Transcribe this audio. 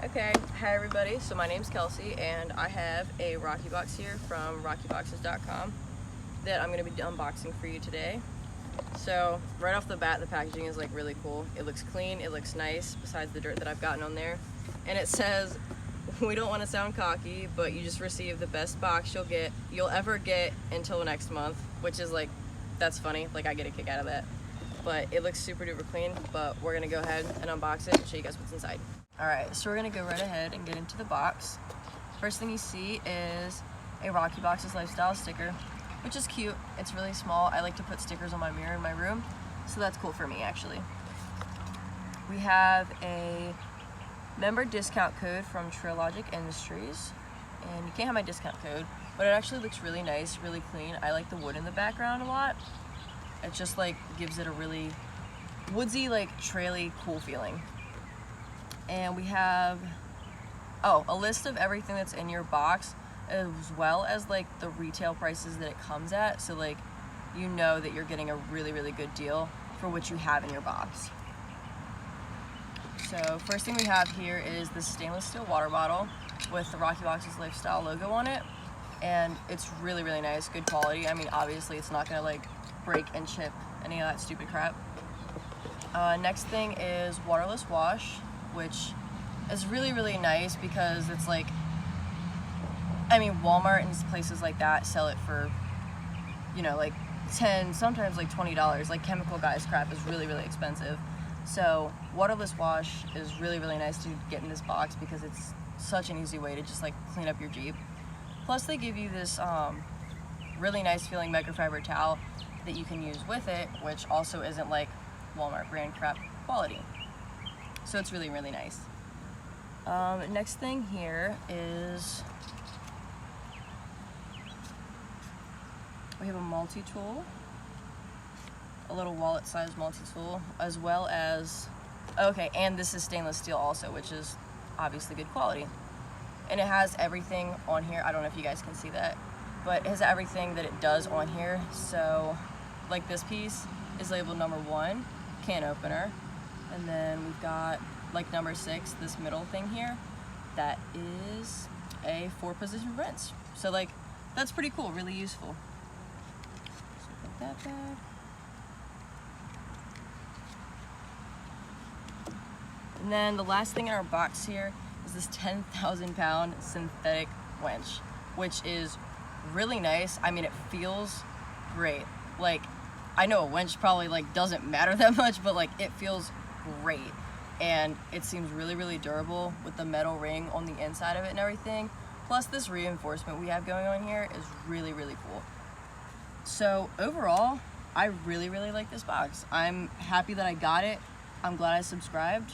Okay, hi everybody. So my name's Kelsey and I have a Rocky box here from rockyboxes.com that I'm going to be unboxing for you today. So right off the bat, the packaging is like really cool. It looks clean, it looks nice besides the dirt that I've gotten on there. And it says, we don't want to sound cocky, but you just received the best box you'll ever get until next month, which is like, that's funny. Like I get a kick out of that. But it looks super duper clean, but we're gonna go ahead and unbox it and show you guys what's inside. All right, so we're gonna go right ahead and get into the box. First thing you see is a Rocky Boxes Lifestyle sticker, which is cute. It's really small. I like to put stickers on my mirror in my room, so that's cool for me actually. We have a member discount code from Trilogic Industries, and you can't have my discount code, but it actually looks really nice, really clean. I like the wood in the background a lot. It just like gives it a really woodsy, like traily, cool feeling. And we have, a list of everything that's in your box, as well as like the retail prices that it comes at. So like, you know that you're getting a really, really good deal for what you have in your box. So first thing we have here is this stainless steel water bottle with the Rocky Boxes Lifestyle logo on it. And it's really, really nice, good quality. I mean, obviously it's not gonna like break and chip any of that stupid crap. Next thing is Waterless Wash, which is really, really nice because it's like, I mean, Walmart and places like that sell it for, you know, like 10, sometimes like $20. Like Chemical Guys crap is really, really expensive. So Waterless Wash is really, really nice to get in this box because it's such an easy way to just like clean up your Jeep. Plus they give you this really nice feeling microfiber towel that you can use with it, which also isn't like Walmart brand crap quality. So it's really, really nice. Next thing here is we have a multi-tool, a little wallet-sized multi-tool, as well as, okay, and this is stainless steel also, which is obviously good quality. And it has everything on here. I don't know if you guys can see that, but it has everything that it does on here. So like this piece is labeled number 1, can opener. And then we've got like number 6, this middle thing here, that is a 4-position wrench. So like, that's pretty cool, really useful. So put that back. And then the last thing in our box here is this 10,000 pound synthetic winch, which is really nice. I mean, it feels great. Like, I know a winch probably like doesn't matter that much, but like it feels great. And it seems really, really durable with the metal ring on the inside of it and everything. Plus this reinforcement we have going on here is really, really cool. So overall, I really, really like this box. I'm happy that I got it. I'm glad I subscribed.